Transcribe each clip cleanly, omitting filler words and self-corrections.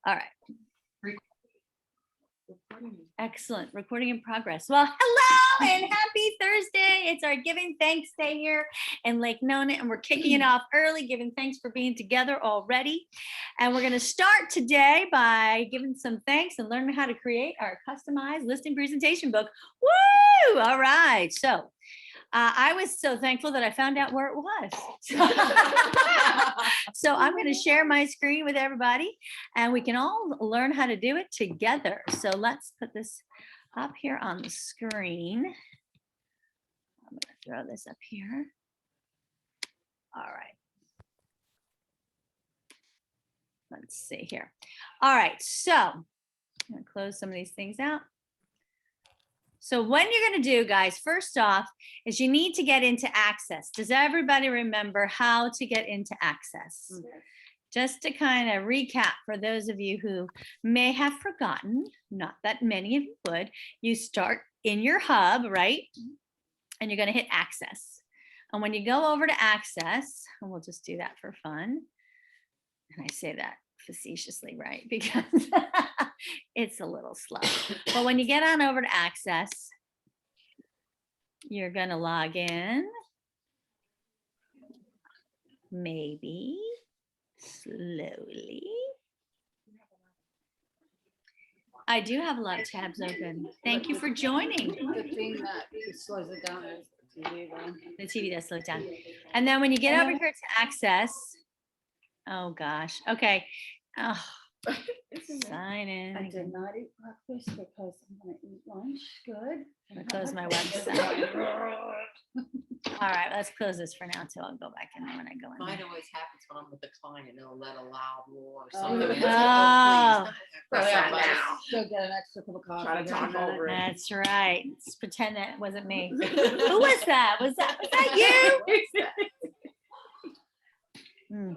All right. Excellent. Recording in progress. Well, hello and happy Thursday. It's our Giving Thanks Day here in Lake Nona, and we're kicking it off early, giving thanks for being together already. And we're going to start today by giving some thanks and learning how to create our customized listing presentation book. Woo! All right. So I was so thankful that I found out where it was. So I'm going to share my screen with everybody and we can all learn how to do it together. So let's put this up here on the screen. I'm going to throw this up here. All right. Let's see here. All right. So I'm going to close some of these things out. So what you're going to do, guys, first off, is you need to get into Access. Does everybody remember how to get into Access? Mm-hmm. Just to kind of recap for those of you who may have forgotten, not that many of you would, you start in your hub, right? And you're going to hit Access. And when you go over to Access, and we'll just do that for fun. And I say that facetiously, right? Because it's a little slow. But when you get on over to Access, you're going to log in. Maybe slowly. I do have a lot of tabs open. Thank you for joining. The thing that slows it down is the TV, though. The TV does slow it down. And then when you get over here to Access, oh gosh. Okay. Oh, sign in. I did not eat breakfast because I'm going to eat lunch. Good. I'm going to close my website. All right, let's close this for now until I'll go back in there when I go in. Mine there. always happens when I'm with the client and they'll let allow more or something. Oh. Go get an extra cup of coffee. Try to talk over it. That's right. Let's pretend that wasn't me. Who was that? Was that you?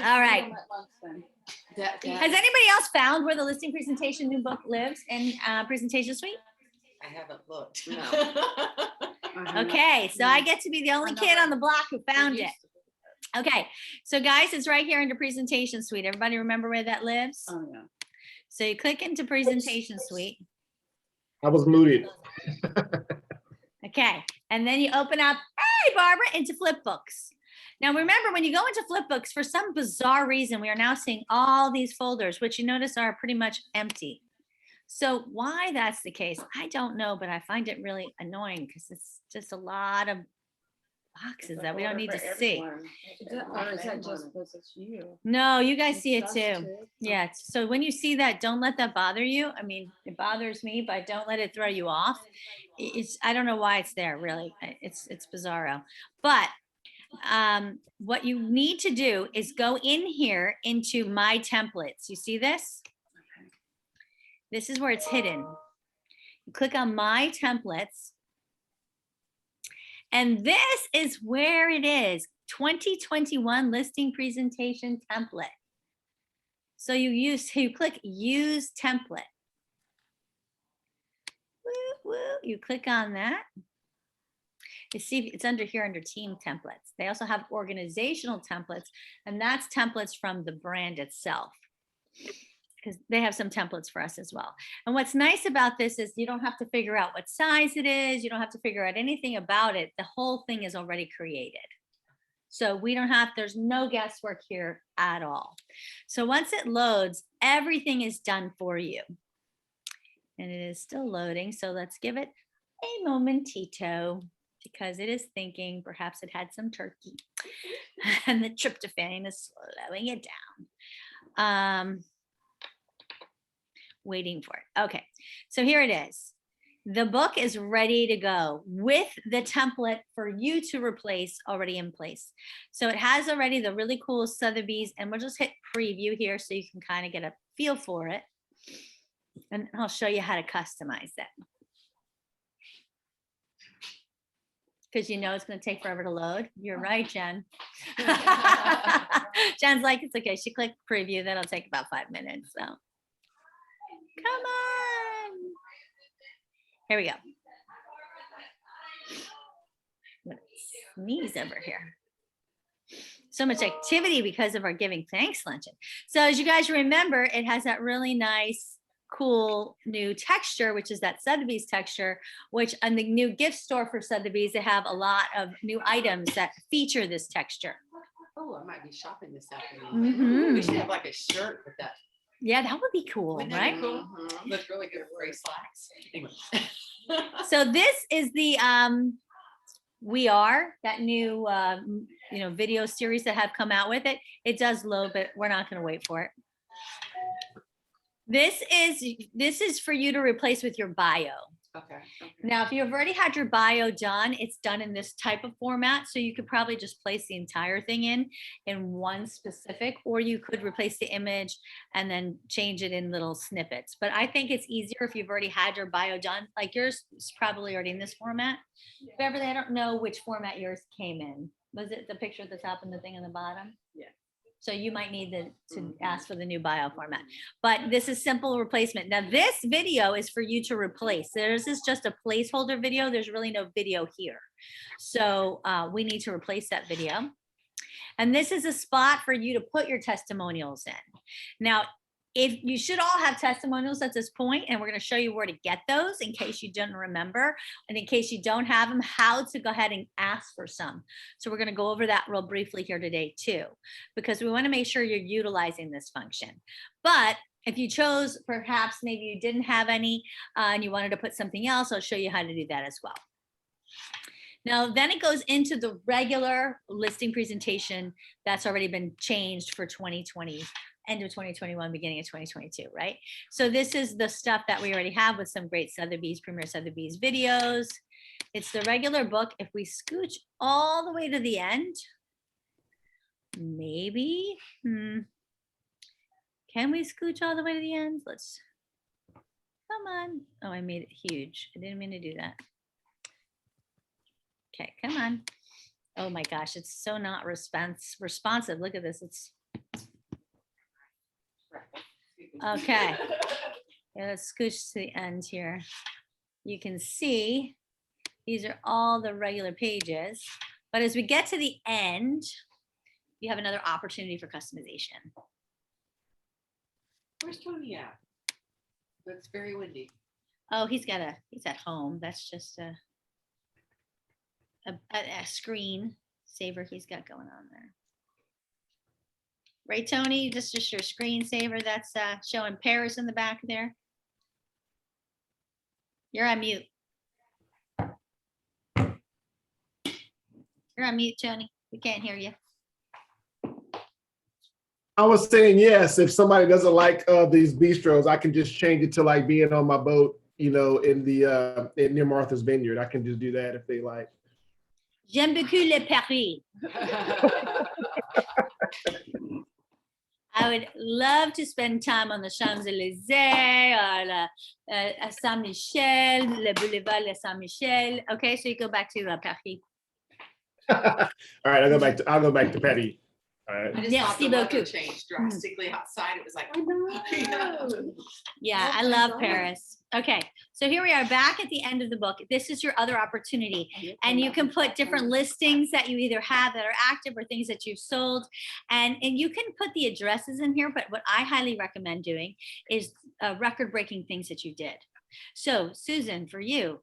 All right. Has anybody else found where the listing presentation new book lives in presentation suite? I haven't looked. No. Okay, so I get to be the only kid on the block who found it. Okay, so guys, it's right here under presentation suite. Everybody remember where that lives? Oh yeah. So you click into presentation suite. I was muted. Okay, and then you open up, hey Barbara, into Flipbooks. Now remember, when you go into Flipbooks, for some bizarre reason, we are now seeing all these folders, which you notice are pretty much empty. So why that's the case, I don't know, but I find it really annoying because it's just a lot of boxes that we don't need to see. Or is that just because it's you? No, you guys see it Us too. Yeah, so when you see that, don't let that bother you. I mean, it bothers me, but don't let it throw you off. I don't know why it's there, really. It's bizarro. But what you need to do is go in here into My Templates. You see this? This is where it's hidden. You click on My Templates. And this is where it is, 2021 listing presentation template. So you click Use Template. Woo, woo. You click on that. You see it's under here under Team Templates. They also have organizational templates, and that's templates from the brand itself, because they have some templates for us as well. And what's nice about this is you don't have to figure out what size it is. You don't have to figure out anything about it. The whole thing is already created. So there's no guesswork here at all. So once it loads, everything is done for you. And it is still loading. So let's give it a momentito, because it is thinking perhaps it had some turkey and the tryptophan is slowing it down. Waiting for it. Okay, so here it is. The book is ready to go with the template for you to replace already in place. So it has already the really cool Sotheby's, and we'll just hit preview here so you can kind of get a feel for it. And I'll show you how to customize that. Because you know it's going to take forever to load. You're right, Jen. Jen's like, it's okay. She clicked preview. That'll take about 5 minutes. So come on. Here we go. I'm gonna sneeze over here. So much activity because of our Giving Thanks luncheon. So as you guys remember, it has that really nice, cool new texture, which is that Sotheby's texture, which on the new gift store for Sotheby's, they have a lot of new items that feature this texture. Oh, I might be shopping this afternoon. We should have like a shirt with that. Yeah, that would be cool, Wouldn't that right? be cool? Look really good. Gray slacks. Anyway. So this is the We Are, that new video series that have come out with it. It does load, but we're not going to wait for it. This is for you to replace with your bio. Okay. Now, if you've already had your bio done, it's done in this type of format. So you could probably just place the entire thing in one specific, or you could replace the image and then change it in little snippets. But I think it's easier if you've already had your bio done. Like yours is probably already in this format. Beverly, I don't know which format yours came in. Was it the picture at the top and the thing on the bottom? Yeah. So you might need to ask for the new bio format, but this is simple replacement. Now this video is for you to replace. This is just a placeholder video. There's really no video here. So we need to replace that video. And this is a spot for you to put your testimonials in. Now, if you should all have testimonials at this point, and we're going to show you where to get those in case you don't remember, and in case you don't have them, how to go ahead and ask for some. So we're going to go over that real briefly here today too, because we want to make sure you're utilizing this function. But if you chose, perhaps maybe you didn't have any and you wanted to put something else, I'll show you how to do that as well. Now, then it goes into the regular listing presentation that's already been changed for 2020. End of 2021, beginning of 2022, right? So this is the stuff that we already have with some great Sotheby's, Premier Sotheby's videos. It's the regular book. If we scooch all the way to the end, maybe, can we scooch all the way to the end? Let's, come on. Oh, I made it huge. I didn't mean to do that. Okay, come on. Oh my gosh, it's so not responsive. Look at this, it's, okay, yeah, let's scooch to the end here. You can see these are all the regular pages, but as we get to the end, you have another opportunity for customization. Where's Tony at? It's very windy. Oh, he's at home. That's just a screen saver he's got going on there. Right, Tony? This is your screensaver that's showing Paris in the back there. You're on mute. You're on mute, Tony. We can't hear you. I was saying yes. If somebody doesn't like these bistros, I can just change it to like being on my boat, in the near Martha's Vineyard. I can just do that if they like. J'aime beaucoup le Paris. I would love to spend time on the Champs-Élysées, à Saint-Michel, le boulevard de Saint-Michel. Okay, so you go back to Paris. All right, I'll go back to Patty. All right. I just thought the weather changed drastically outside. It was like, Yeah, I love Paris. Okay, so here we are back at the end of the book. This is your other opportunity. And you can put different listings that you either have that are active or things that you've sold. And you can put the addresses in here, but what I highly recommend doing is record-breaking things that you did. So Susan, for you,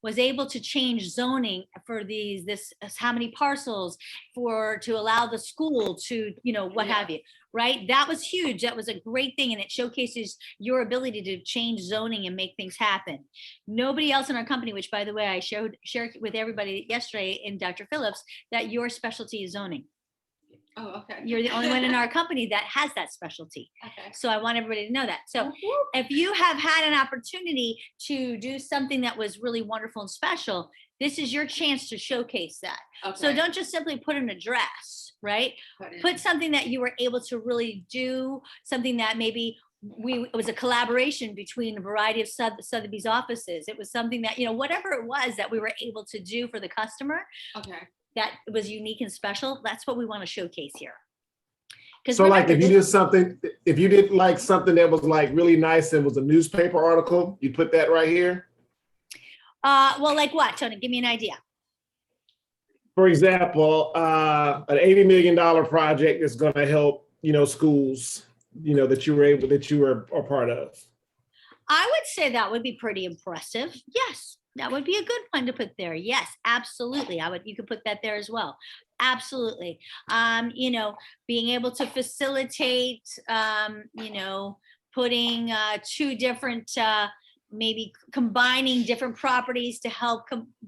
was able to change zoning for this how many parcels to allow the school to, what have you, right? That was huge. That was a great thing. And it showcases your ability to change zoning and make things happen. Nobody else in our company, which by the way, I shared with everybody yesterday in Dr. Phillips, that your specialty is zoning. oh, okay. You're the only one in our company that has that specialty. Okay. So I want everybody to know that. So if you have had an opportunity to do something that was really wonderful and special, this is your chance to showcase that. Okay. So don't just simply put an address, right? Put something that you were able to really do, something that maybe it was a collaboration between a variety of Sotheby's offices. It was something that, whatever it was that we were able to do for the customer. Okay. That was unique and special. That's what we want to showcase here. So like if you did like something that was like really nice and was a newspaper article, you put that right here? Well, like what, Tony? Give me an idea. for example, an $80 million project is going to help, schools, that you were a part of. I would say that would be pretty impressive. Yes, that would be a good one to put there. Yes, absolutely. You could put that there as well. Absolutely. Being able to facilitate, putting two different, maybe combining different properties to help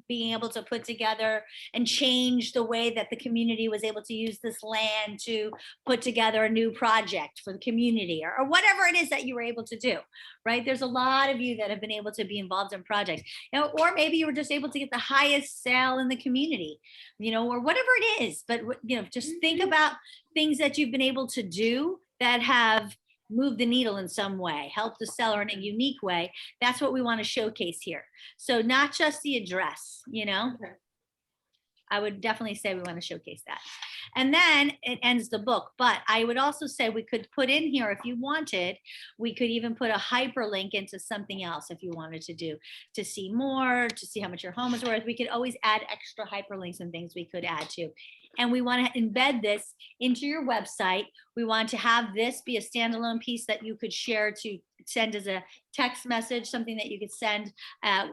being able to put together and change the way that the community was able to use this land to put together a new project for the community, or whatever it is that you were able to do, right? There's a lot of you that have been able to be involved in projects, or maybe you were just able to get the highest sale in the community, or whatever it is. But, just think about things that you've been able to do that have move the needle in some way, help the seller in a unique way. That's what we want to showcase here. So not just the address, Okay. I would definitely say we want to showcase that. And then it ends the book. But I would also say we could put in here, if you wanted, we could even put a hyperlink into something else if you wanted to see more, to see how much your home is worth. We could always add extra hyperlinks and things we could add to. And we want to embed this into your website. We want to have this be a standalone piece that you could share to send as a text message, something that you could send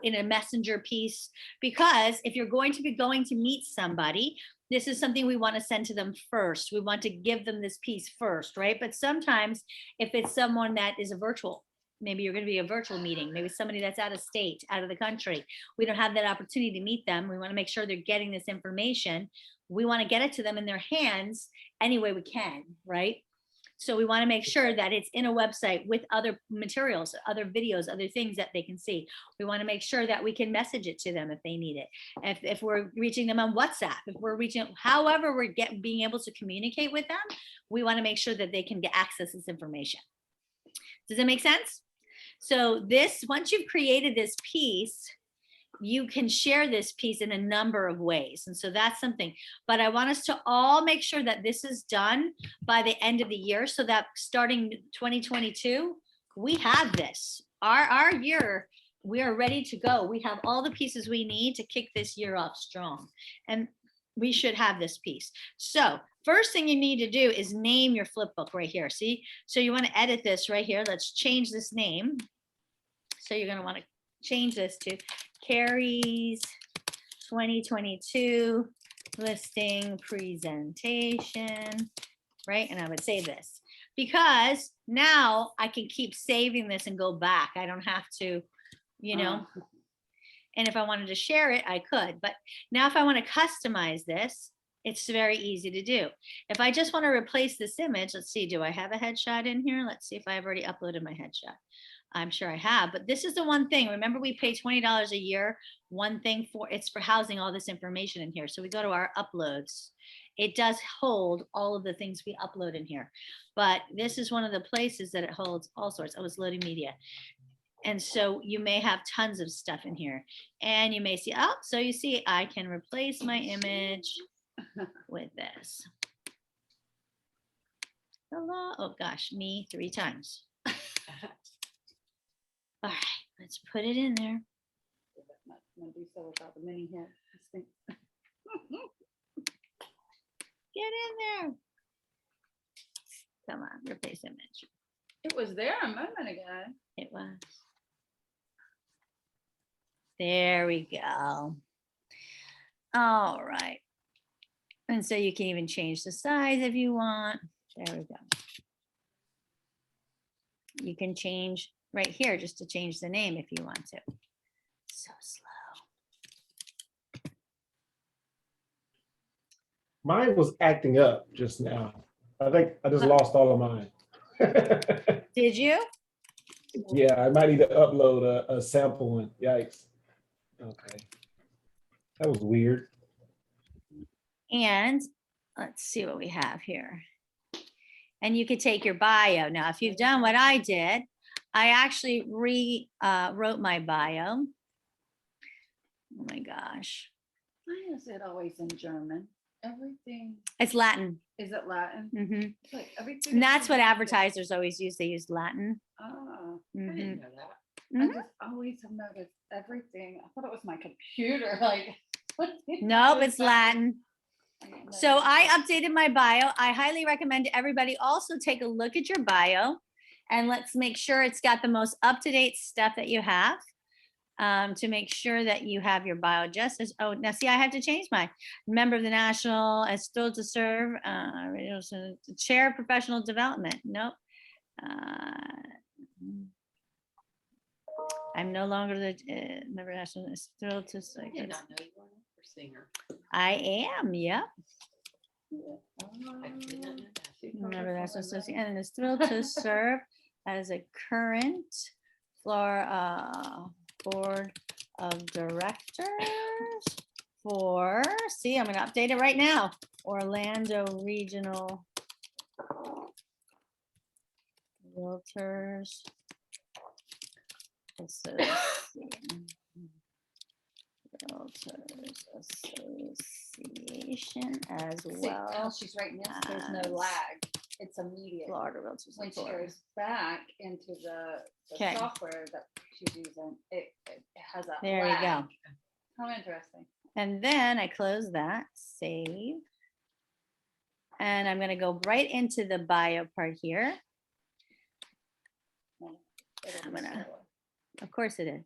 in a messenger piece. Because if you're going to meet somebody, this is something we want to send to them first. We want to give them this piece first, right? But sometimes if it's someone that is a virtual, maybe you're going to be a virtual meeting, maybe somebody that's out of state, out of the country, we don't have that opportunity to meet them. We want to make sure they're getting this information. We want to get it to them in their hands any way we can, right? So we want to make sure that it's in a website with other materials, other videos, other things that they can see. We want to make sure that we can message it to them if they need it. If we're reaching them on WhatsApp, if we're reaching, however we're being able to communicate with them, we want to make sure that they can get access to this information. Does that make sense? So once you've created this piece, you can share this piece in a number of ways. And so that's something, but I want us to all make sure that this is done by the end of the year, so that starting 2022, we have this, our year, we are ready to go. We have all the pieces we need to kick this year off strong. And we should have this piece. So first thing you need to do is name your flip book right here. See, so you want to edit this right here. Let's change this name. So you're going to want to change this to Carrie's 2022 listing presentation, right? And I would say this because now I can keep saving this and go back. I don't have to, and if I wanted to share it, I could. But now if I want to customize this, it's very easy to do. If I just want to replace this image, let's see, do I have a headshot in here? Let's see if I've already uploaded my headshot. I'm sure I have, but this is the one thing. Remember, we pay $20 a year. One thing it's for housing all this information in here. So we go to our uploads. It does hold all of the things we upload in here, but this is one of the places that it holds all sorts. I was loading media. And so you may have tons of stuff in here, and you may see, so you see, I can replace my image with this. Hello. Oh gosh, me 3 times. All right, let's put it in there. I'm gonna do so without the mini here. Get in there. Come on, replace image. It was there a moment ago. It was. There we go. All right. And so you can even change the size if you want. There we go. You can change right here just to change the name if you want to. So slow. Mine was acting up just now. I think I just lost all of mine. Did you? Yeah, I might need to upload a sample one. Yikes. Okay. That was weird. And let's see what we have here. And you could take your bio. Now, if you've done what I did, I actually wrote my bio. Oh my gosh. Why is it always in German? Everything, It's Latin. is it Latin? Mhm. It's like everything. And is that's what in Latin. advertisers always use. They use Latin. Oh, I Mhm. didn't know that. I Mhm. just always have noticed everything. I thought it was my computer, like. what is Nope, this it's stuff? Latin. So I updated my bio. I highly recommend everybody also take a look at your bio and let's make sure it's got the most up-to-date stuff that you have. To make sure that you have your bio just as, oh, now see, I had to change my member of the national, as still to serve, chair of professional development. Nope. I'm no longer the member of the national, still to serve. I did not know you were an opera singer. I am, yep. I did not know that. Member of the national association, and is thrilled to serve as a current board of directors for, see, I'm gonna update it right now, Orlando Regional Realtors Association. Realtors Association as See how well. she's writing this, there's no as lag. It's immediate. Florida Realtors When she Authority. goes back into the Okay. software that she's using, it has a There you lag. go. How interesting. And then I close that, save. And I'm gonna go right into the bio part here. It'll I'm be gonna- slower. Of course it is.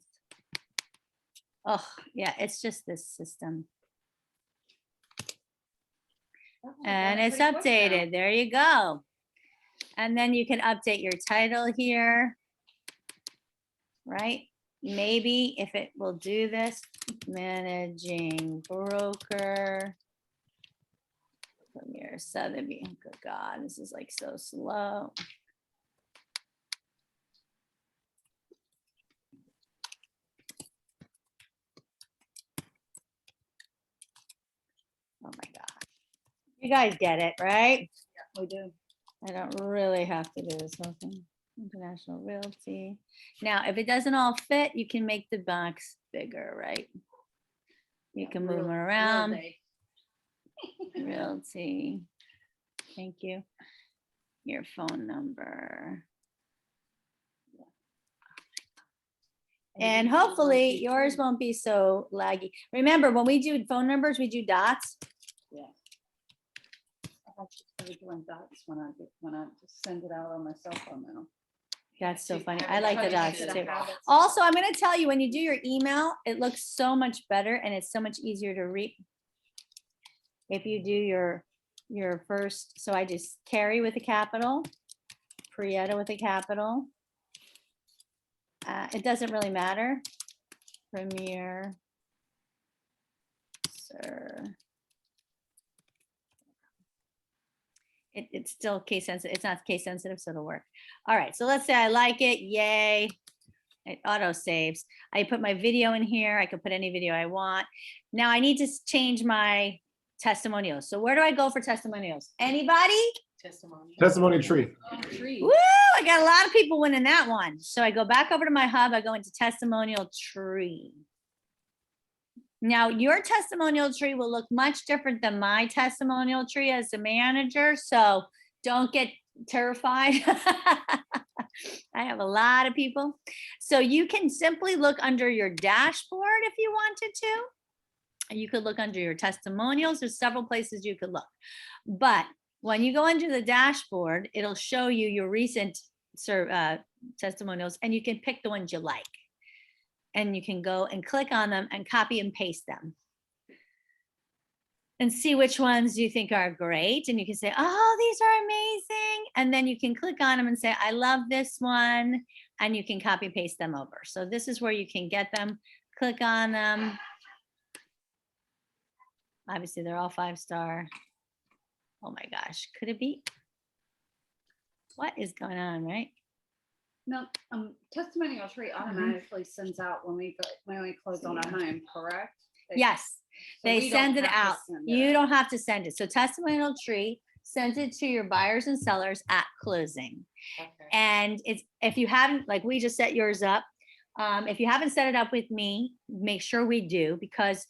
Oh, yeah, it's just this system. Oh, we've And done it it's pretty quick now. updated. There you go. And then you can update your title here. Right? Maybe if it will do this, managing broker. Premier Sotheby. Good God, this is like so slow. Oh my God. You guys get it, right? We do. I don't really have to do this whole thing. International Realty. Now, if it doesn't all fit, you can make the box bigger, right? You can move them around. Realty. Thank you. Your phone number. And hopefully yours won't be so laggy. Remember, when we do phone numbers, we do dots. Yeah. I thought she started doing dots when I just send it out on my cell phone now. That's so See, funny. I I like the haven't dots tried to too. get it out. Also, I'm going to tell you, when you do your email, it looks so much better and it's so much easier to read. If you do your first, so I just Carrie with a capital, Prieta with a capital. It doesn't really matter. Premier, sir. It's still case sensitive. It's not case sensitive, so it'll work. All right, so let's say I like it. Yay. It auto saves. I put my video in here. I can put any video I want. Now I need to change my testimonials. So where do I go for testimonials? Anybody? Testimony. Testimony tree. Woo, I got a lot of people winning that one. So I go back over to my hub. I go into testimonial tree. Now your testimonial tree will look much different than my testimonial tree as a manager. So don't get terrified. I have a lot of people. So you can simply look under your dashboard if you wanted to. You could look under your testimonials. There's several places you could look. But when you go under the dashboard, it'll show you your recent testimonials and you can pick the ones you like. And you can go and click on them and copy and paste them. And see which ones you think are great. And you can say, oh, these are amazing. And then you can click on them and say, I love this one. And you can copy and paste them over. So this is where you can get them. Click on them. Obviously, they're all 5-star. Oh my gosh, could it be? What is going on, right? No, testimonial tree automatically sends out when we close on a home, correct? Yes, So they we don't send it have to out. send it You out. don't have to send it. So testimonial tree sends it to your buyers and sellers at closing. Okay. And it's, if you haven't, like we just set yours up. If you haven't set it up with me, make sure we do, because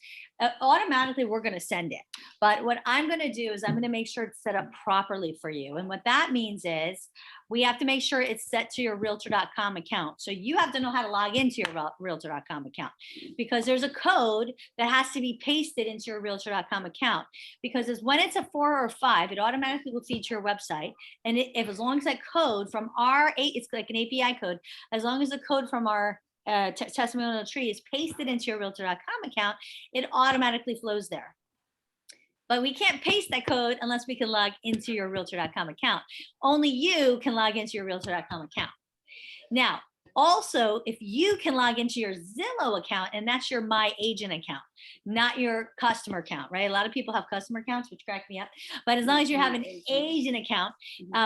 automatically we're going to send it. But what I'm going to do is I'm going to make sure it's set up properly for you. And what that means is we have to make sure it's set to your realtor.com account. So you have to know how to log into your realtor.com account, because there's a code that has to be pasted into your realtor.com account, because when it's a 4 or 5, it automatically will feed to your website. And if as long as that code from it's like an API code, as long as the code from our testimonial tree is pasted into your realtor.com account, it automatically flows there. But we can't paste that code unless we can log into your realtor.com account. Only you can log into your realtor.com account. Now, also, if you can log into your Zillow account, and that's your My Agent account, not your customer account, right? A lot of people have customer accounts, which crack me up. But as long as you have an agent account,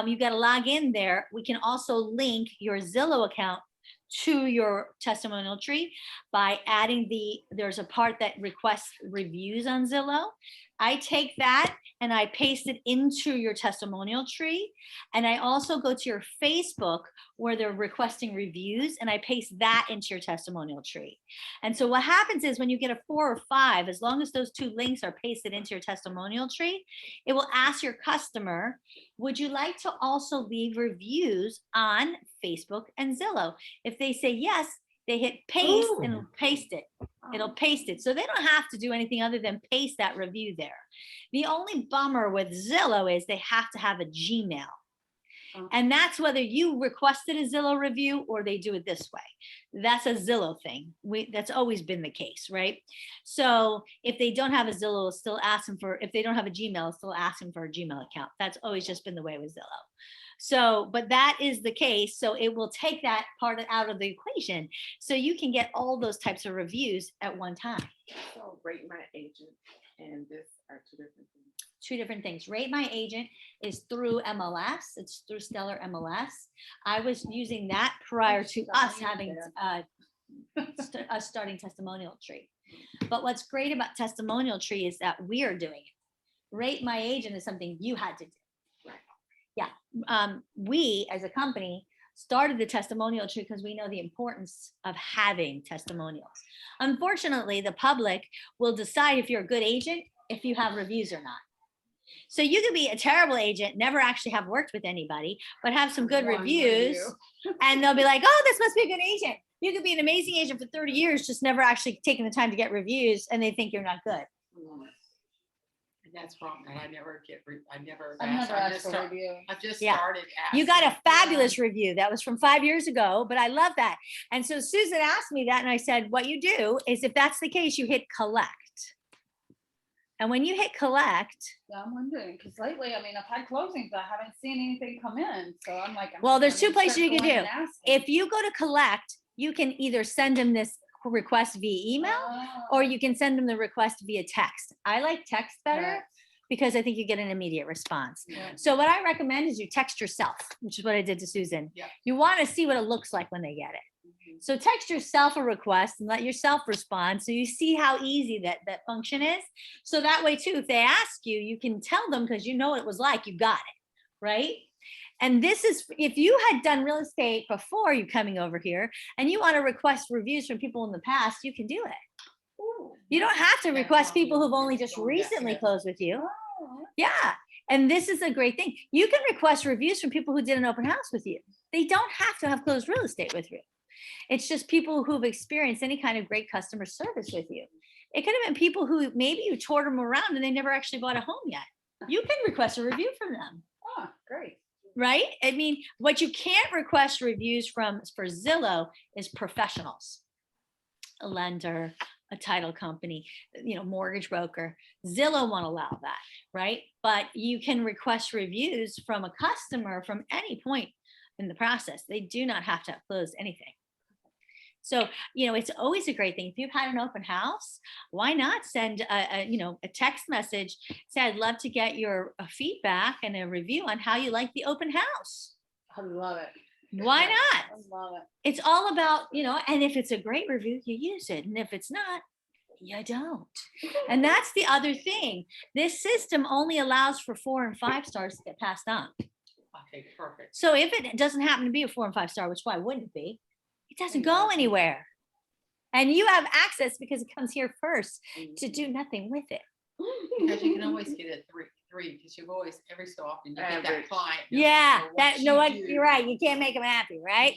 you've got to log in there. We can also link your Zillow account to your testimonial tree by adding there's a part that requests reviews on Zillow. I take that and I paste it into your testimonial tree. And I also go to your Facebook where they're requesting reviews, and I paste that into your testimonial tree. And so what happens is when you get a 4 or 5, as long as those 2 links are pasted into your testimonial tree, it will ask your customer, would you like to also leave reviews on Facebook and Zillow? If they say yes, they hit paste and it'll paste it. It'll paste it. So they don't have to do anything other than paste that review there. The only bummer with Zillow is they have to have a Gmail. And that's whether you requested a Zillow review or they do it this way. That's a Zillow thing. That's always been the case, right? So if they don't have a Zillow, it'll still ask them for, if they don't have a Gmail, it'll still ask them for a Gmail account. That's always just been the way with Zillow. So, but that is the case. So it will take that part out of the equation. So you can get all those types of reviews at one time. So Rate My Agent and this are 2 different things. 2 different things. Rate My Agent is through MLS. It's through Stellar MLS. I was using that prior to us having us starting Testimonial Tree. But what's great about Testimonial Tree is that we are doing it. Rate My Agent is something you had to do. Yeah. We as a company started the testimonial tree because we know the importance of having testimonials. Unfortunately, the public will decide if you're a good agent if you have reviews or not. So you could be a terrible agent, never actually have worked with anybody, but have some good reviews, and they'll be like, oh, this must be a good agent. You could be an amazing agent for 30 years, just never actually taking the time to get reviews, and they think you're not good. And that's wrong. And I never I've never asked for a review. I've just Yeah. started asking. You got a fabulous review. That was from 5 years ago, but I love that. And so Susan asked me that, and I said, what you do is if that's the case, you hit collect. And when you hit collect, Yeah, I'm wondering, because lately, I mean, I've had closings, I haven't seen anything come in, so I'm like. Well, there's 2 gonna places start you can going do. and asking. If you go to collect, you can either send them this request via email, or you can send them the request via text. I like text better Text. because I think you get an immediate response. Yeah. So what I recommend is you text yourself, which is what I did to Susan. Yeah. You want to see what it looks like when they get it. So text yourself a request and let yourself respond. So you see how easy that function is. So that way too, if they ask you, you can tell them because you know what it was like, you got it, right? And this is, if you had done real estate before you coming over here and you want to request reviews from people in the past, you can do it. Ooh. You don't have to request people who've only just recently closed with you. Oh, Yeah. And this is a great thing. You can request reviews from people who did an open house with you. They don't have to have closed real estate with you. It's just people who've experienced any kind of great customer service with you. It could have been people who maybe you toured them around and they never actually bought a home yet. You can request a review from them, great. right? I mean, what you can't request reviews from for Zillow is professionals, a lender, a title company, mortgage broker. Zillow won't allow that, right? But you can request reviews from a customer from any point in the process. They do not have to have closed anything. So, it's always a great thing. If you've had an open house, why not send a text message, say, I'd love to get your feedback and a review on how you like the open house. I love it. Why not? I love it. It's all about, and if it's a great review, you use it. And if it's not, you don't. And that's the other thing. This system only allows for 4 and 5 stars to get passed on. Okay, perfect. So if it doesn't happen to be a 4 and 5 star, which why wouldn't it be? It doesn't go anywhere. And you have access because it comes here first to do nothing with it. Because you can always get a three, because you've always, every so often, you get that client. Yeah, you're right. You can't make them happy, right?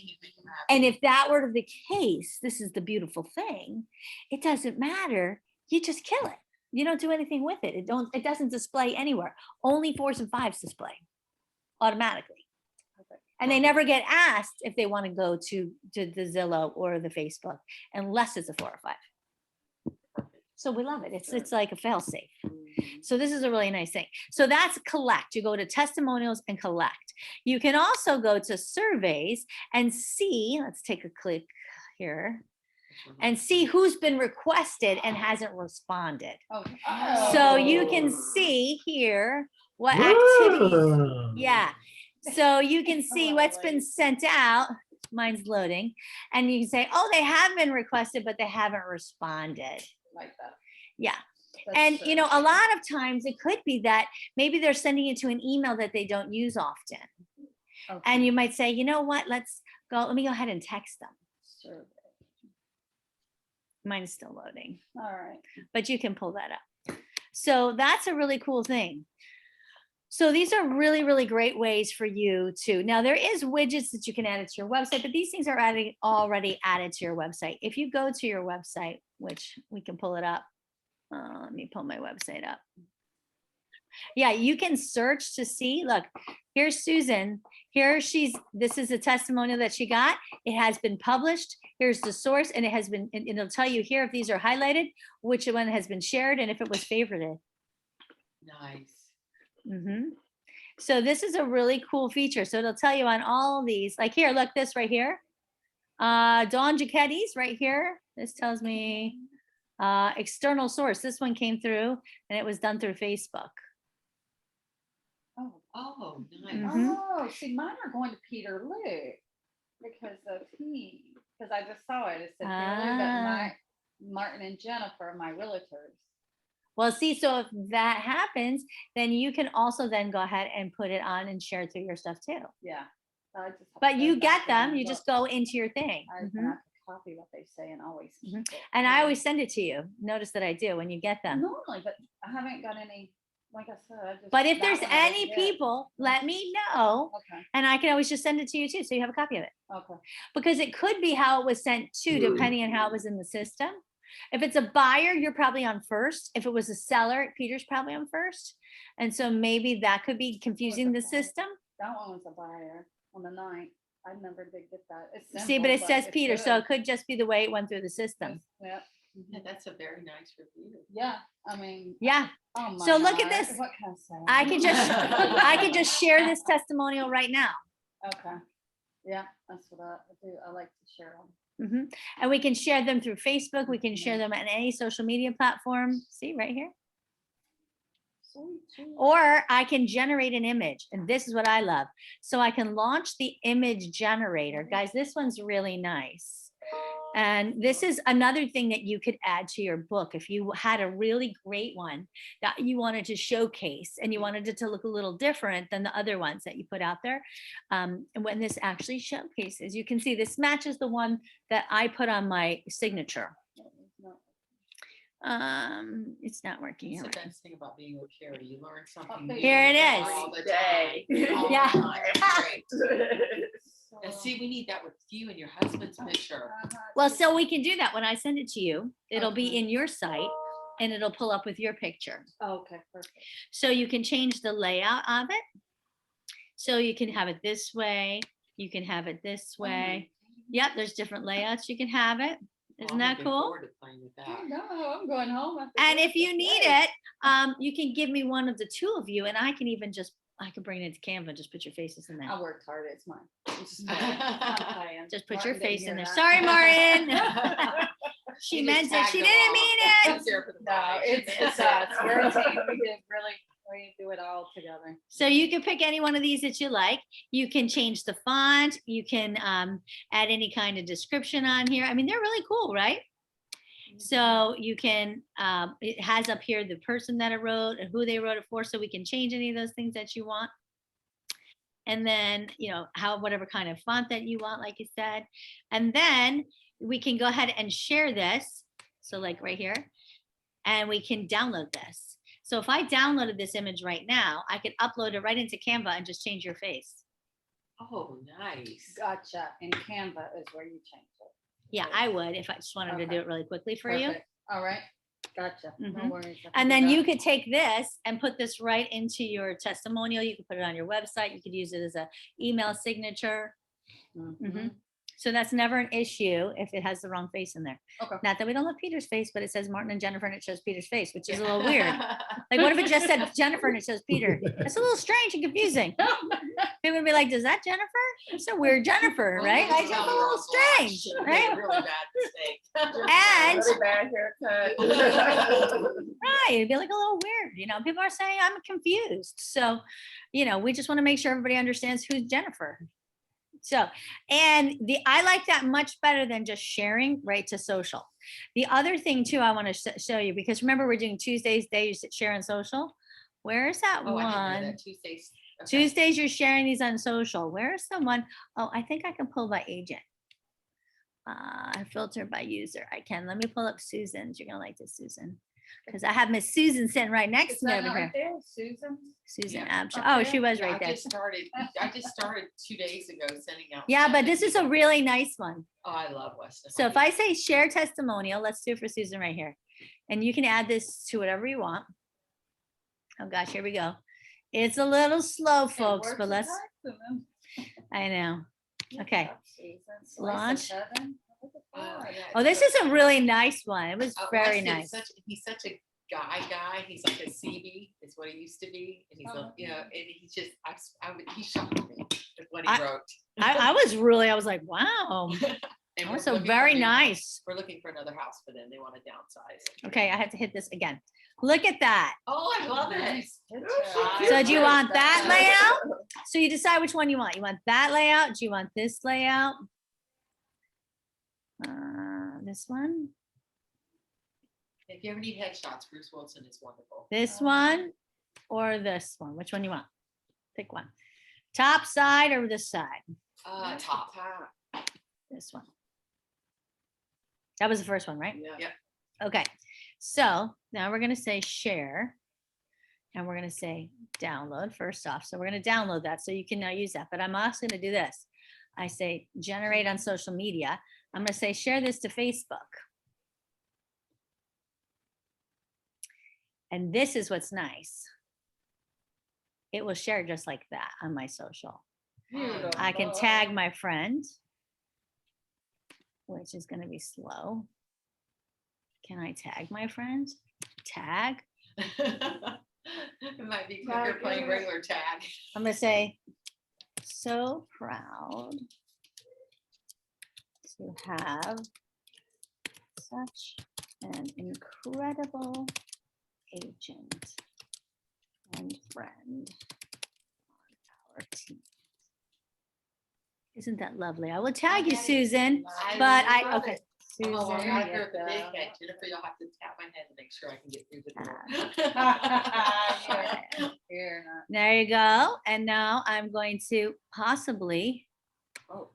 And if that were the case, this is the beautiful thing. It doesn't matter. You just kill it. You don't do anything with it. It doesn't display anywhere. Only 4s and 5s display automatically. And they never get asked if they want to go to the Zillow or the Facebook unless it's a 4 or 5. So we love it. It's like a fail safe. So this is a really nice thing. So that's collect. You go to testimonials and collect. You can also go to surveys and see, let's take a click here and see who's been requested and hasn't responded. So you can see here what activities. Yeah. So you can see what's been sent out. Mine's loading. And you can say, oh, they have been requested, but they haven't responded. Like that. Yeah. And, you know, a lot of times it could be that maybe they're sending it to an email that they don't use often. And you might say, you know what, let me go ahead and text them. Mine is still loading. All right. But you can pull that up. So that's a really cool thing. So these are really, really great ways for you to, now there is widgets that you can add to your website, but these things are already added to your website. If you go to your website, which we can pull it up. Let me pull my website up. Yeah, you can search to see, look, here's Susan. This is a testimonial that she got. It has been published. Here's the source, and it'll tell you here if these are highlighted, which one has been shared, and if it was favorited. Nice. So this is a really cool feature. So it'll tell you on all these, like here, look, this right here. Dawn Giacchetti's right here. This tells me external source. This one came through and it was done through Facebook. Oh, nice. Oh, see, mine are going to Peter Luke because I just saw it. It said Peter Luke, but Martin and Jennifer are my realtors. Well, see, so if that happens, then you can also then go ahead and put it on and share it through your stuff too. Yeah. But you get them, you just go into your thing. I have to copy what they say and always keep it. And I always send it to you. Notice that I do when you get them. Normally, but I haven't got any, like I said. But if there's any people, let me know. Okay. And I can always just send it to you too, so you have a copy of it. Okay. Because it could be how it was sent to, depending on how it was in the system. If it's a buyer, you're probably on first. If it was a seller, Peter's probably on first. And so maybe that could be confusing the system. That one was a buyer on the 9th. I never did get that. It's See, but it says Peter, so it good. could just be the way it went through the system. Yeah. Yeah, that's a very nice review. Yeah. I mean. Yeah. Oh my So look at God. this. What can I say? I can just share this testimonial right now. Okay. Yeah, that's what I do. I like to share them. And we can share them through Facebook. We can share them on any social media platform. See right here. Sweet. Or I can generate an image. And this is what I love. So I can launch the image generator. Guys, this one's really nice. And this is another thing that you could add to your book. If you had a really great one that you wanted to showcase and you wanted it to look a little different than the other ones that you put out there. And when this actually showcases, you can see this matches the one that I put on my signature. It's not working. That's the best thing about being with Carrie. You learn something Oh, new here it is. all the time. All the Yeah. time. Great. Now, see, we need that with you and your husband's picture. Well, so we can do that. When I send it to you, it'll be in your site and it'll pull up with your picture. Okay, perfect. So you can change the layout of it. So you can have it this way. You can have it this way. Yep, there's different layouts. You can have it. Isn't that cool? No, I'm going home. And if you need it, you can give me one of the two of you, and I can even I can bring it into Canva and just put your faces in there. I worked hard. It's mine. Just put your Martin face didn't in there. hear Sorry, that. Martin. She You meant just it. tagged She them didn't all. mean it. It's there for the No, bride. it's us. We're a team. We do it all together. So you can pick any one of these that you like. You can change the font. You can add any kind of description on here. I mean, they're really cool, right? So you can, it has up here the person that it wrote and who they wrote it for, so we can change any of those things that you want. and then, whatever kind of font that you want, like you said. And then we can go ahead and share this. So like right here, and we can download this. So if I downloaded this image right now, I could upload it right into Canva and just change your face. Oh, nice. Gotcha. And Canva is where you change it. Yeah, I would if I just wanted to do it really quickly for you. Perfect. All right. Gotcha. No Mhm. worries. I can And do then that. you could take this and put this right into your testimonial. You could put it on your website. You could use it as an email signature. Mhm. So that's never an issue if it has the wrong face in there. Okay. Not that we don't love Peter's face, but it says Martin and Jennifer and it shows Peter's face, which is a little weird. Like, what if it just said Jennifer and it shows Peter? That's a little strange and confusing. People would be like, "Is that Jennifer? It's a weird Jennifer, right? Like, it's a little strange, right?" Really bad mistake. And Really bad haircut. right, it'd be like a little weird. People are saying I'm confused. So, we just want to make sure everybody understands who's Jennifer. So, and I like that much better than just sharing right to social. The other thing too, I want to show you, because remember we're doing Tuesdays, days share on social. Where is that Oh, I didn't know one? that. Tuesdays. Okay. Tuesdays, you're sharing these on social. Where's the one? Oh, I think I can pull by agent. Filter by user. I can. Let me pull up Susan's. You're gonna like this, Susan, because I have Miss Susan sitting right next Is to me that over not here. right there, Susan? Susan Yeah. Absher. Up Oh, there? she was Yeah, right there. I just started 2 days ago sending out. Yeah, but this is a really nice one. Oh, I love Weston. So if I say share testimonial, let's do it for Susan right here. And you can add this to whatever you want. Oh gosh, here we go. It's a little slow, folks, It but works let's, with them. I know. Okay. Susan, slice of Launch. heaven. Look at Oh, that. yeah, Oh, this is a really nice one. It was very Weston's nice. He's such a guy. He's like a CB is what he used to be. And he's, Oh. and he's just, he shocked me with what I- he wrote. I was like, wow. And Oh, we're so looking for very a new house. nice. We're looking for another house for them. They want to downsize. Okay, I have to hit this again. Look at that. Oh, I love it. Nice. Good I job. So do you love want that that. layout? So you decide which one you want. You want that layout? Do you want this layout? This one? If you ever need headshots, Bruce Wilson is wonderful. This one or this one? Which one you want? Pick one. Top side or this side? Top. This one. That was the first one, right? Yeah. Okay. So now we're going to say share and we're going to say download first off. So we're going to download that so you can now use that. But I'm also going to do this. I say generate on social media. I'm going to say share this to Facebook. And this is what's nice. It will share just like that on my social. I can tag my friend, which is going to be slow. Can I tag my friend? Tag. It might be quicker playing regular tag. I'm going to say, so proud to have such an incredible agent and friend on our team. Isn't that lovely? I will tag you, Susan, but okay. Oh, Susan. I Yeah. heard the big head. Jennifer, you'll have to tap my head to make sure I can get through the door. Here, not- There you go. And now I'm going to possibly Oh,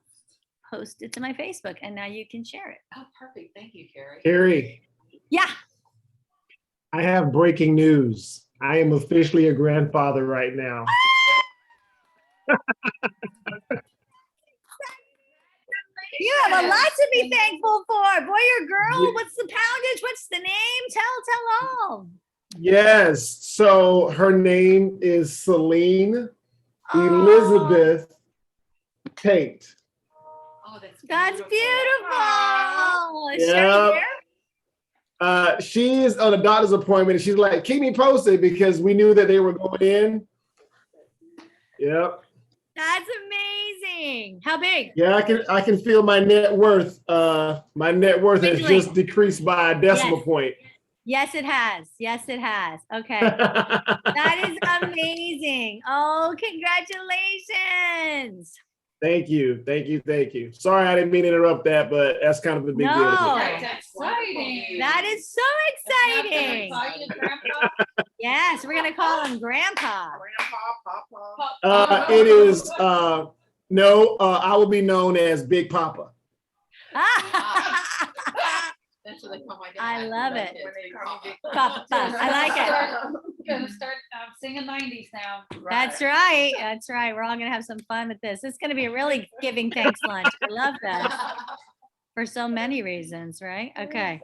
post it to my Facebook and now you can share it. oh, perfect. Thank you, Carrie. Carrie, Yeah. I have breaking news. I am officially a grandfather right now. You have a lot to be thankful for. Boy or girl, Yeah. what's the poundage? What's the name? Tell all. Yes. So her name is Celine Elizabeth Tate. Oh, that's That's beautiful. Is Yep. she here? She's on a doctor's appointment and she's like, keep me posted because we knew that they were going in. Yep. That's amazing. How big? Yeah, I can feel my net worth. My net worth has Quickly. just decreased by a decimal Yes. point. Yes, it has. Yes, it has. Okay. That is amazing. Oh, congratulations. Thank you. Sorry, I didn't mean to interrupt that, but that's kind of a big deal to me. No. That's exciting. exciting. That is so exciting. Grandpa? Yes, we're gonna call him Grandpa. Grandpa, Papa. It is, no, I will be known as Big Papa. That's what they call my dad. I love it. When they call me Big Papa. I like it. Gonna start singing 90s now. That's right. That's right. We're all gonna have some fun with this. It's gonna be a really giving thanks lunch. I love that for so many reasons, right? Okay.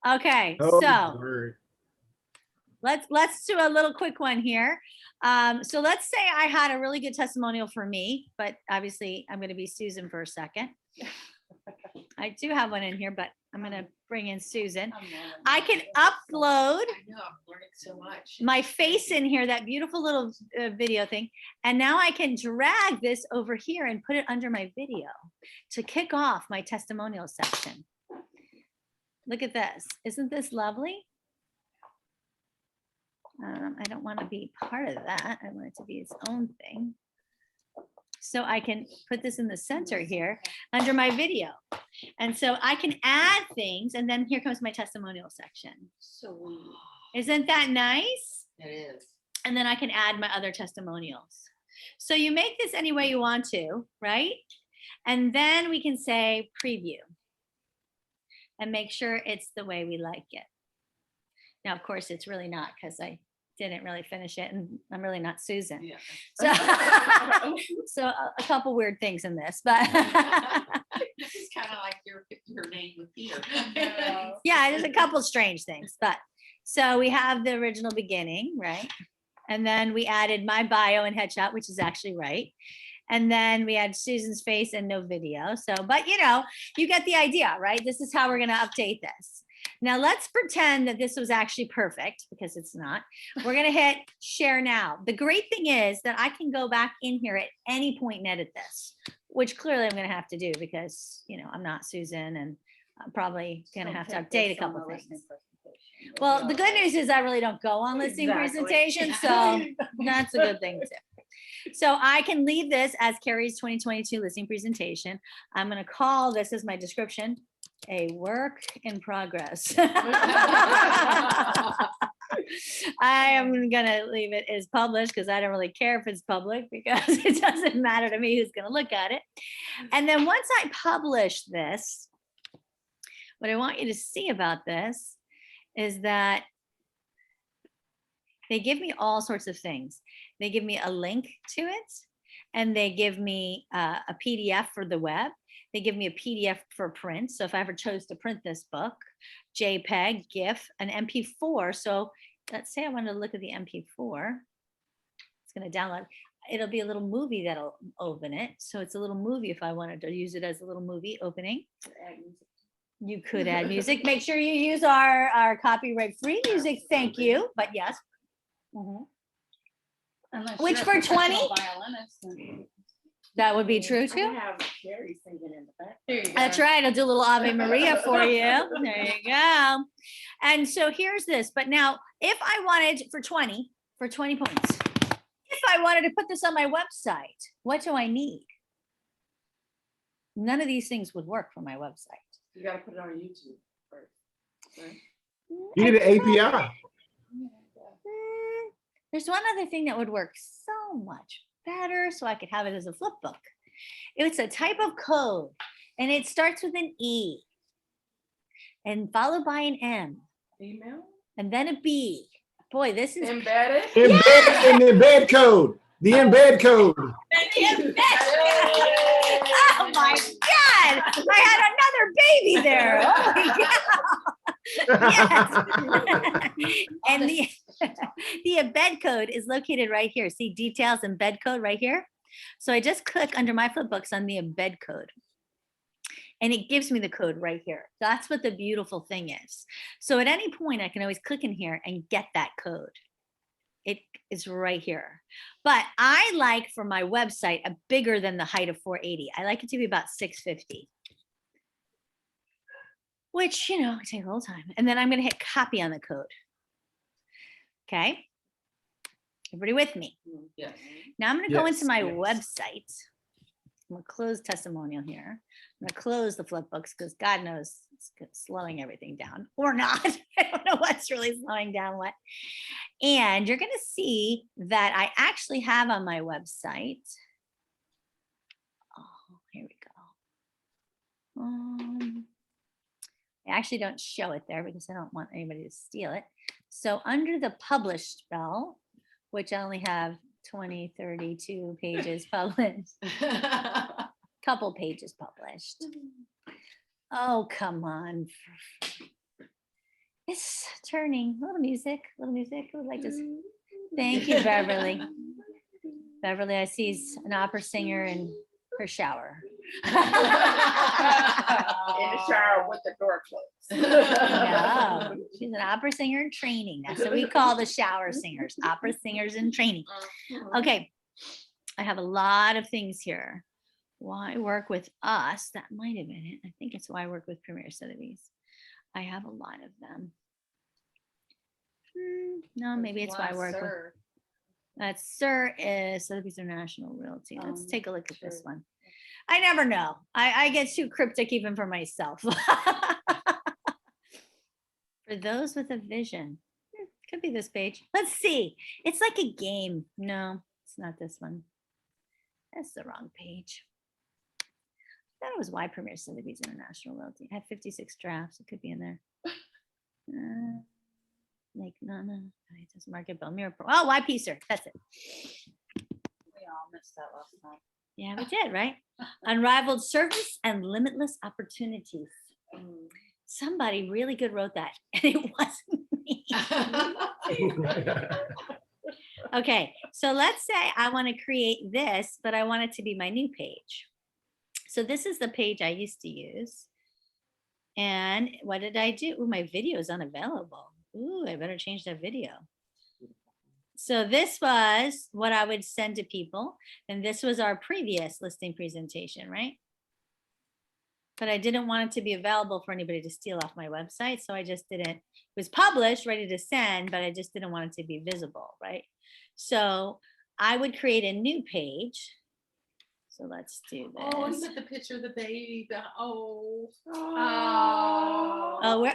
Okay. Oh, So word. let's do a little quick one here. So let's say I had a really good testimonial for me, but obviously I'm going to be Susan for a second. I do have one in here, but I'm going to bring in Susan. I can upload I know, I'm learning so much. my face in here, that beautiful little video thing. And now I can drag this over here and put it under my video to kick off my testimonial section. Look at this. Isn't this lovely? I don't want to be part of that. I want it to be its own thing. So I can put this in the center here under my video. And so I can add things, and then here comes my testimonial section. So Isn't that nice? it is. And then I can add my other testimonials. So you make this any way you want to, right? And then we can say preview and make sure it's the way we like it. Now, of course, it's really not, because I didn't really finish it, and I'm really not Susan. Yeah. So, so a couple weird things in this, but This is kind of like your name with Peter. yeah, there's a couple strange things. But so we have the original beginning, right? And then we added my bio and headshot, which is actually right. And then we had Susan's face and no video. So, but you know, you get the idea, right? This is how we're going to update this. Now let's pretend that this was actually perfect, because it's not. We're going to hit share now. The great thing is that I can go back in here at any point and edit this, which clearly I'm going to have to do because, you know, I'm not Susan, and I'm probably going to have to update a couple things. Well, the good news is I really don't go on listening presentations, so that's a good thing too. So I can leave this as Carrie's 2022 listening presentation. I'm going to call this as my description, a work in progress. I am going to leave it as published because I don't really care if it's public, because it doesn't matter to me who's going to look at it. And then once I publish this, what I want you to see about this is that they give me all sorts of things. They give me a link to it, and they give me a PDF for the web. They give me a PDF for print. So if I ever chose to print this book, JPEG, GIF, an MP4. So let's say I want to look at the MP4. It's going to download. It'll be a little movie that'll open it. So it's a little movie if I wanted to use it as a little movie opening. You could add music. Make sure you use our copyright-free music. Thank you. But yes. Which for 20? That would be true too. Have Carrie singing in the back. That's right. I'll do a little Ave Maria for you. There you go. And so here's this. But now, if I wanted for 20 points, if I wanted to put this on my website, what do I need? None of these things would work for my website. You gotta put it on YouTube first. Right? You need an API. There's one other thing that would work so much better, so I could have it as a flip book. It's a type of code, and it starts with an E and followed by an M. Email? And then a B. Boy, this is Embedded? Embed code. The embed code. Oh my God! I had another baby there. Holy cow. Yes. And the embed code is located right here. See details, embed code right here. So I just click under my flipbooks on the embed code, and it gives me the code right here. That's what the beautiful thing is. So at any point, I can always click in here and get that code. It is right here. But I like for my website a bigger than the height of 480. I like it to be about 650. Which, you know, take a little time. And then I'm going to hit copy on the code. Okay. Everybody with me? Yes. Now I'm going to go Yes, into my yes. website. I'm gonna close Testimonial here. I'm gonna close the Flipbooks because God knows it's slowing everything down or not. I don't know what's really slowing down what. And you're gonna see that I actually have on my website. Oh, here we go. I actually don't show it there because I don't want anybody to steal it. So under the published spell, which I only have 20, 32 pages published, couple pages published. Oh, come on. It's turning. A little music, a little music. I would like to. Thank you, Beverly. Beverly, I see is an opera singer in her shower. In the shower with the door closed. No, she's an opera singer in training. That's what we call the shower singers, opera singers in training. Okay, I have a lot of things here. Why work with us? That might have been it. I think it's why I work with Premier Sotheby's. I have a lot of them. No, maybe it's why I work with. That Sir is Sotheby's International Realty. Let's take a look at this one. I never know. I get too cryptic even for myself. For those with a vision, could be this page. Let's see. It's like a game. No, it's not this one. That's the wrong page. That was why Premier Sotheby's International Realty. I have 56 drafts. It could be in there. Like no, it doesn't market bill mirror. Oh, why Peacer? That's it. We all missed that last night. Yeah, we did, right? Unrivaled service and limitless opportunities. Somebody really good wrote that, and it wasn't me. Okay, so let's say I want to create this, but I want it to be my new page. So this is the page I used to use. And what did I do? Ooh, my video is unavailable. Ooh, I better change that video. So this was what I would send to people. And this was our previous listing presentation, right? But I didn't want it to be available for anybody to steal off my website. So I just didn't, it was published, ready to send, but I just didn't want it to be visible, right? So I would create a new page. So let's do this. Oh, look at the picture of the baby. Oh, Oh, we're, oh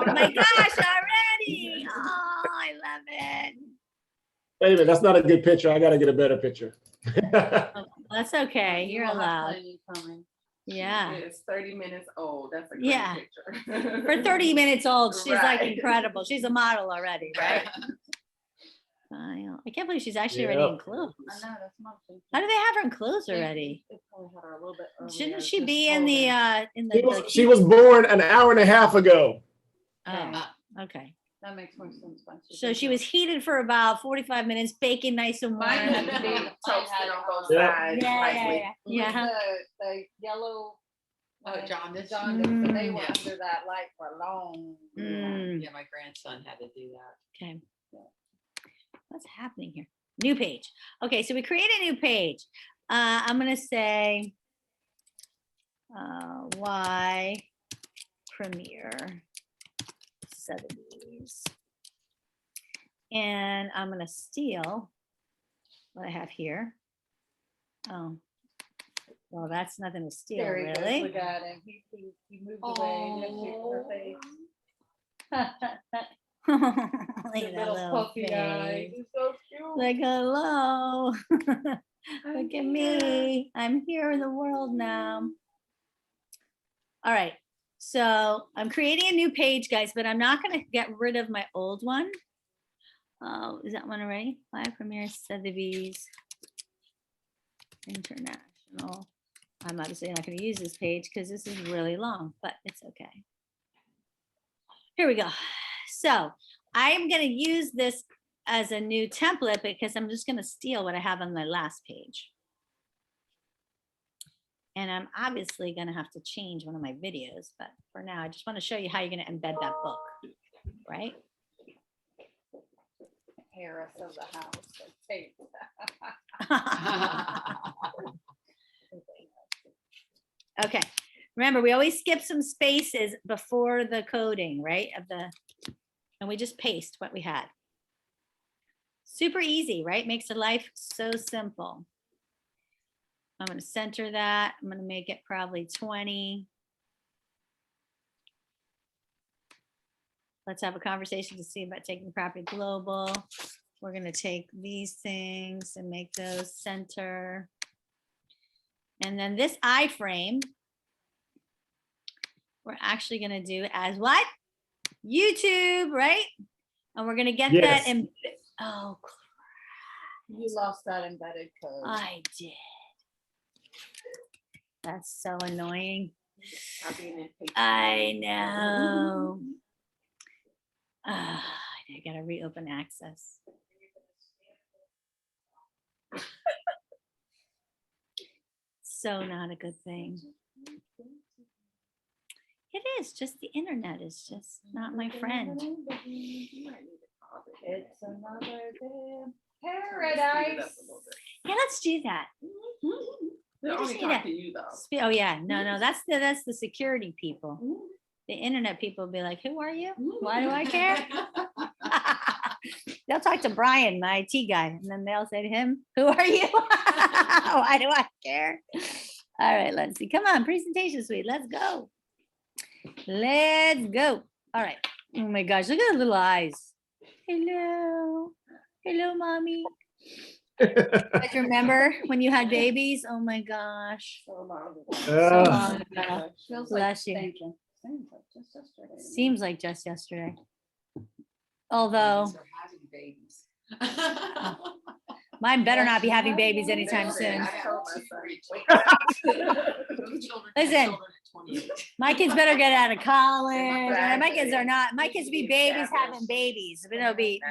my gosh, already. Oh, I love it. Wait a minute, that's not a good picture. I gotta get a better picture. Oh, that's okay. You're allowed. Yeah. It's 30 minutes old. That's a great Yeah. picture. For 30 minutes old, she's like Right. incredible. She's a model already, right? I can't believe she's actually already in clothes. I know, that's my thing. How do they have her in clothes already? They probably had her a little bit earlier, Shouldn't she just be in told the her. She was born an hour and a half ago. Oh, okay. That makes more sense. when So did she that. was heated for about 45 minutes, baking nice and warm. Mine had to be Mine toasted had on both Yeah. sides. Yeah, nicely. yeah, yeah. The yellow. Oh, jaundice. Jaundice, so they were Yeah. under that light for a long. Mm, Yeah, my grandson had to do that. okay. What's happening here? New page. Okay, so we create a new page. I'm going to say why Premier Sotheby's. And I'm going to steal what I have here. Oh, well, that's nothing to steal, There he goes. really. Look at him. He moved away. Look at her face. Look The at that little little puffy eyes. face. He's so cute. Like, hello. I'm Look at here. me. I'm here in the world now. All right. So I'm creating a new page, guys, but I'm not going to get rid of my old one. Oh, is that one already? Live Premier Sotheby's International. I'm obviously not going to use this page because this is really long, but it's okay. Here we go. So I am going to use this as a new template because I'm just going to steal what I have on my last page. And I'm obviously going to have to change one of my videos, but for now, I just want to show you how you're going to embed that book, right? Harris of the house. Hey. Okay. Remember, we always skip some spaces before the coding, right? And we just paste what we had. Super easy, right? Makes the life so simple. I'm gonna center that. I'm gonna make it probably 20. Let's have a conversation to see about taking property global. We're gonna take these things and make those center. And then this iframe, we're actually gonna do as what? YouTube, right? And we're gonna get that Yes. in. Oh, You lost that embedded code. I did. That's so annoying. Copying and pasting. I know. I gotta reopen access. So not a good thing. It is just the internet is just not my friend. It's another day in Speed it up paradise. a little bit. Yeah, let's do that. They We just only need talk to- to you though. Oh yeah, no, that's the security people. The internet people be like, who are you? Why do I care? They'll talk to Brian, my IT guy, and then they'll say to him, who are you? Why do I care? All right, let's see. Come on, presentation suite. Let's go. Let's go. All right. Oh my gosh, look at the little eyes. Hello. Hello, mommy. You guys remember when you had babies? Oh my gosh. So long. So Uh, long ago. Feels Bless you. thank you. Seems like just yesterday. Seems like just yesterday. Although They're having babies. mine better not be having babies anytime They soon. said, I told my Listen. My kids better get out of college. and My kids are not, my kids be babies having babies. But it'll be,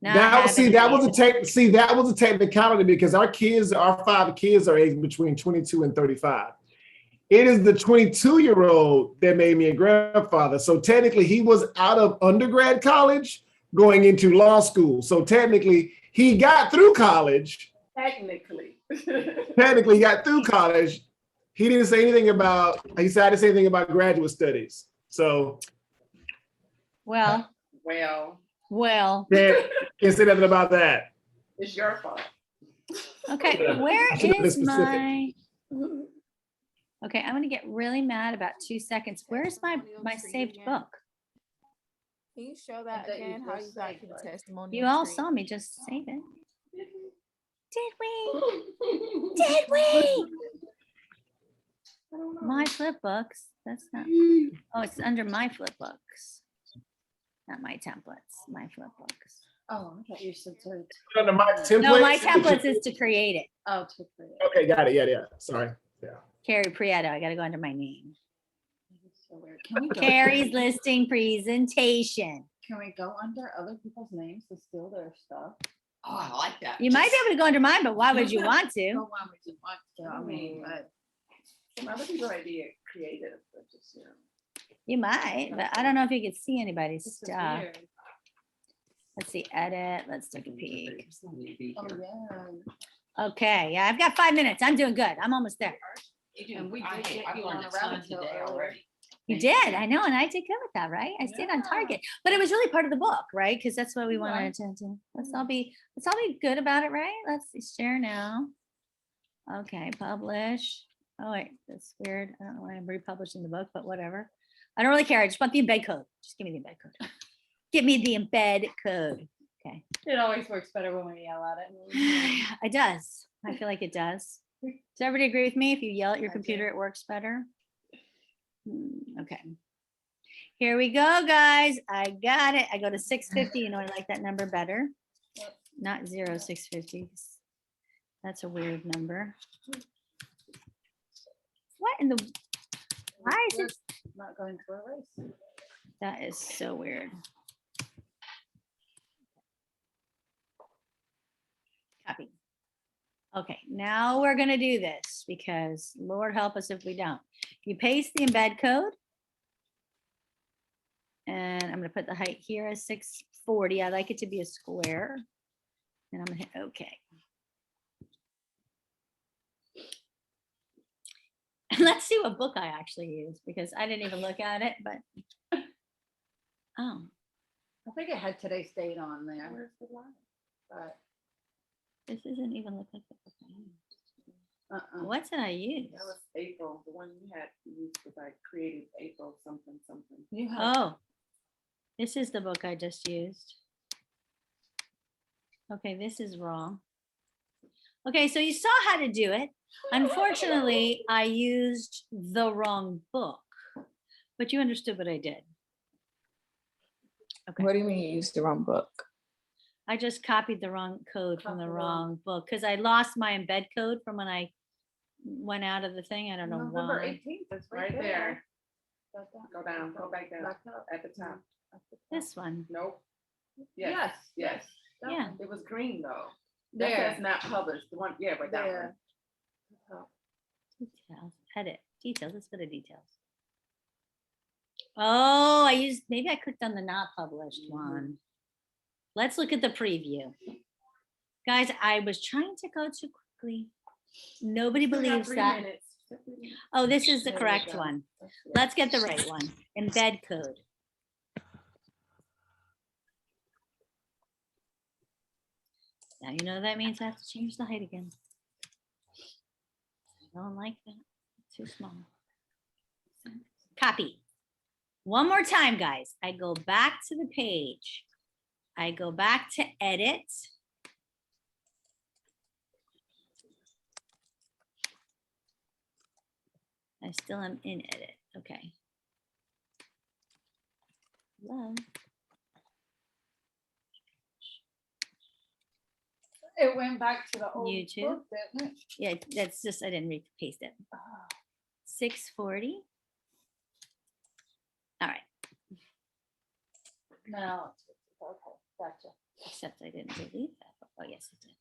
no. Not that was having that was a babies. that was a technicality because our 5 kids are aged between 22 and 35. It is the 22-year-old that made me a grandfather. So technically he was out of undergrad college going into law school. So technically he got through college. Technically. Technically he got through college. He didn't say anything about, he said I didn't say anything about graduate studies. So Well, can't say nothing about that. It's your fault. okay, Yeah. where I should have been is specific. my, okay, I'm gonna get really mad about 2 seconds. Where's my saved book? Can you show that That you again? How just you got saved, to the right? testimonial? You all screen? saw me just save it. Did we? Did we? My flip books. That's not, oh, it's under my flip books. Not my templates, my flip books. Oh, I thought you said to. Under my templates. No, my templates is to create it. Oh, to create. Okay, got it. Yeah. Sorry. Carrie Prieto, I gotta go under my name. So weird. Can we go? Carrie's listing presentation. Can we go under other people's names to steal their stuff? Oh, I like that. You might be able to go under mine, but why would you want to? No one would just want to. I mean, but Some other people might be creative, but just, you know. You might, but I don't know if you could see anybody's this is stuff. weird. Let's see, edit, let's take a peek. Oh, yeah. Okay, yeah, I've got 5 minutes. I'm doing good. I'm almost there. And we did get I've you learned on a a rabbit ton trail today earlier. already. You Thank did, I know, and I did good with that, right? I stayed on Yeah. target, but it was really part of the book, right? Because that's what we You wanted to do. Let's all be good about it, right? Let's see, share now. Okay, publish. Oh wait, that's weird. I don't know why I'm republishing the book, but whatever. I don't really care. I just want the embed code. Just give me the embed code. Give me the embed code. Okay. It always works better when we yell at it. It does. I feel like it does. Does everybody agree with me? If you yell at your I do. computer, it works better. Okay. Here we go, guys. I got it. I go to 650. You know, I like that number better. Yep. Not 0650. That's a weird number. What in the, why is it? Not going to a race. That is so weird. Copy. Okay, now we're gonna do this because Lord help us if we don't. You paste the embed code. And I'm gonna put the height here as 640. I like it to be a square. And I'm gonna hit okay. And let's see what book I actually use because I didn't even look at it, but oh, I think it had today's date on there. But this doesn't even look like the book I used. What did I use? That was April, the one you had used was I created April something, something. You have Oh, this is the book I just used. Okay, this is wrong. Okay, so you saw how to do it. Unfortunately, I used the wrong book, but you understood what I did. Okay. What do you mean you used the wrong book? I just copied the wrong code from the Copied the wrong book because I lost my embed code from when I went out of the thing. I don't know November why. 18th, it's right there. Go down, go back down, at the top. This one. Nope. Yes, Yes. That Yeah. one. It was green though. That There. says not published, the one, yeah, but that one. Details. Edit. Details. Let's go to details. Oh, I used, maybe I clicked on the not published one. Let's look at the preview. Guys, I was trying to go too quickly. Nobody Still got believes 3 that. minutes. Oh, this is the There we correct go. one. Let's get the right one. Embed code. Now you know what that means. I have to change the height again. I don't like that. Too small. Copy. One more time, guys. I go back to the page. I go back to edit. I still am in edit. Okay. Hello. It went back to the old YouTube. book, didn't it? Yeah, that's just, I didn't paste it. 640. All right, No. Okay, gotcha. except I didn't delete that. Oh, yes, I did.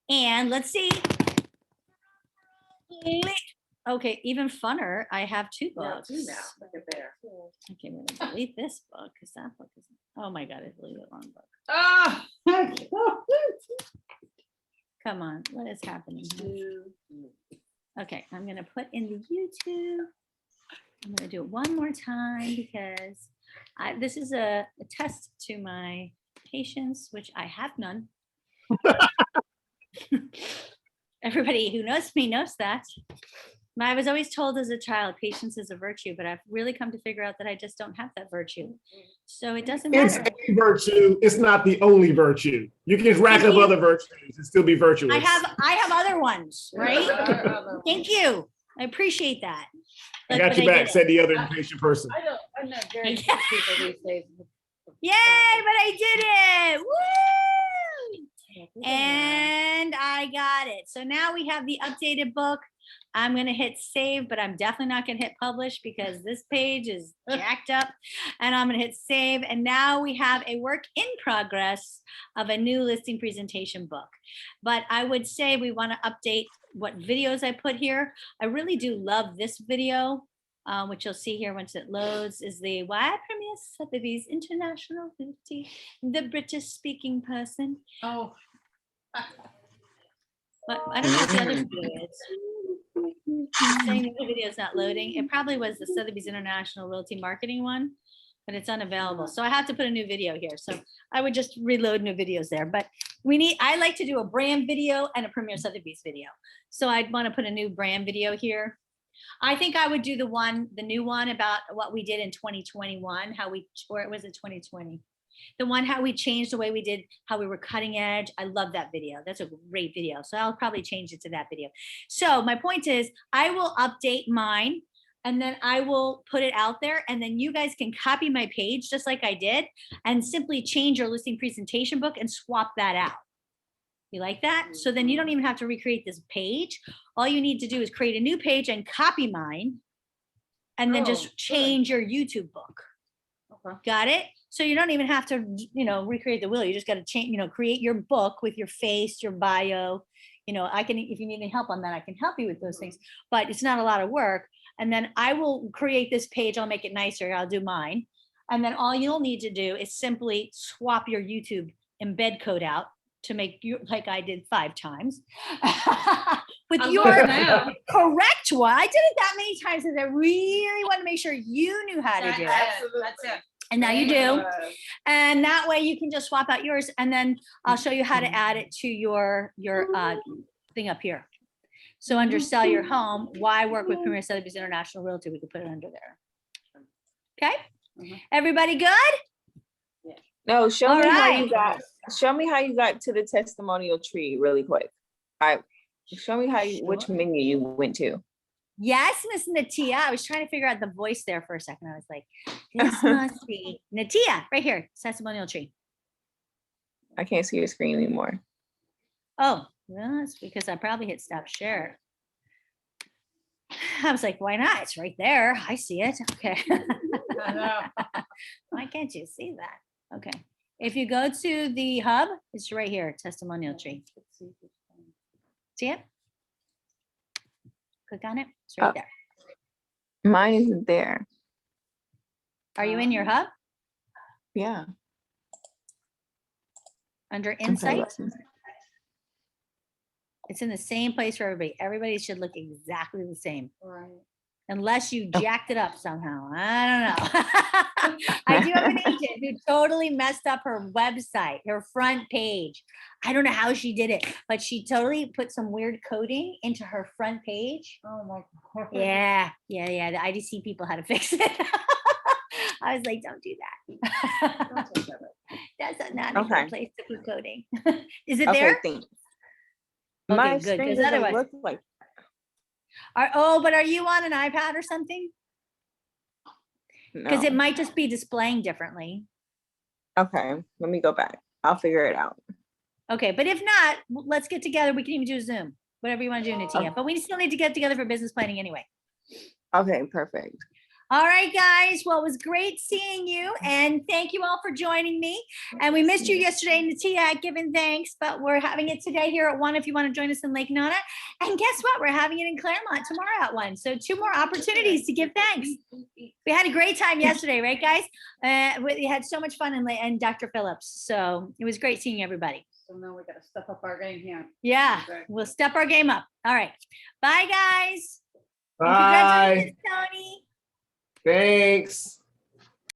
And let's see. Okay, even funner, I have 2 Now, books. 2 now, look at there. Okay, I'm gonna delete this book because that book is, oh my God, I deleted the wrong book. Ah! Come on, what is happening here? Okay, I'm gonna put in the YouTube. I'm gonna do it one more time because this is a test to my patience, which I have none. Everybody who knows me knows that. I was always told as a child, patience is a virtue, but I've really come to figure out that I just don't have that virtue. So it doesn't It's matter. a virtue. It's not the only virtue. You can rack Thank up you. other virtues and still be virtuous. I have other ones, right? Other Thank you. I appreciate that. I Look, got but you back, did it. said the other impatient person. I know very few Yeah. people these days. Yay, but I did it. Woo! And I got it. So now we have the updated book. I'm going to hit save, but I'm definitely not going to hit publish because this page is jacked up. And I'm going to hit save. And now we have a work in progress of a new listing presentation book. But I would say we want to update what videos I put here. I really do love this video, which you'll see here once it loads, is the why Premier Sotheby's International Realty, the British speaking person. Oh. But I don't know what the other video is. It's saying the other video is not loading. It probably was the Sotheby's International Realty Marketing one, but it's unavailable. So I have to put a new video here. So I would just reload new videos there. But I like to do a brand video and a Premier Sotheby's video. So I'd want to put a new brand video here. I think I would do the new one about what we did in 2021, or was it 2020? The one how we changed the way we did, how we were cutting edge. I love that video. That's a great video. So I'll probably change it to that video. So my point is I will update mine and then I will put it out there and then you guys can copy my page just like I did and simply change your listing presentation book and swap that out. You like that? So then you don't even have to recreate this page. All you need to do is create a new page and copy mine and then just change your YouTube book. Okay. Got it? So you don't even have to, recreate the wheel. You just got to change, create your book with your face, your bio. I can, if you need any help on that, I can help you with those things, but it's not a lot of work. And then I will create this page. I'll make it nicer. I'll do mine. And then all you'll need to do is simply swap your YouTube embed code out to make you, like I did 5 times, with I your love now. correct one. I did it that many times because I really want to make sure you knew how to do it. That's it. And now you do. And that way you can just swap out yours and then I'll show you how to add it to your thing up here. So under sell your home, why work with Premier Sotheby's International Realty? We could put it under there. Okay, Mhm. everybody good? No, show All me how right. you got. Show me how you got to the testimonial tree really quick. Show me how you which menu you went to. Yes, Miss Natia. I was trying to figure out the voice there for a second. I was like, this must be Natia, right here, testimonial tree. I can't see your screen anymore. Oh, well, that's because I probably hit stop share. I was like, why not? It's right there. I see it. Okay. I know. Why can't you see that? Okay. If you go to the hub, it's right here, testimonial tree. See it? Click on it. It's right Oh. there. Mine isn't there. Are you in your hub Yeah. under Okay, insight? let's see. It's in the same place for everybody. Everybody should look exactly the same. Right. Unless you jacked it up somehow. I don't know. I do have an agent who totally messed up her website, her front page. I don't know how she did it, but she totally put some weird coding into her front page. Oh my God. Yeah. The IDC people had to fix it. I was like, don't do that. Don't touch that. That's not a Okay. good place to put coding. Is it Okay, there? thanks. Okay, My good, screen 'cause doesn't otherwise- look like. But are you on an iPad or something? Because No. it might just be displaying differently. Okay, let me go back. I'll figure it out. Okay, but if not, let's get together. We can even do Zoom, whatever you want to do, Natia. But we still need to get together for business planning anyway. Okay, perfect. All right, guys. Well, it was great seeing you, and thank you all for joining me. And we missed you yesterday, Natia, giving thanks, but we're having it today here at 1 if you want to join us in Lake Nona. And guess what? We're having it in Claremont tomorrow at 1. So 2 more opportunities to give thanks. We had a great time yesterday, right, guys? We had so much fun in Dr. Phillips. So it was great seeing everybody. So now we gotta step up our game here. Yeah, Okay. we'll step our game up. All right. Bye, guys. And Bye. congratulations, Tony. Thanks.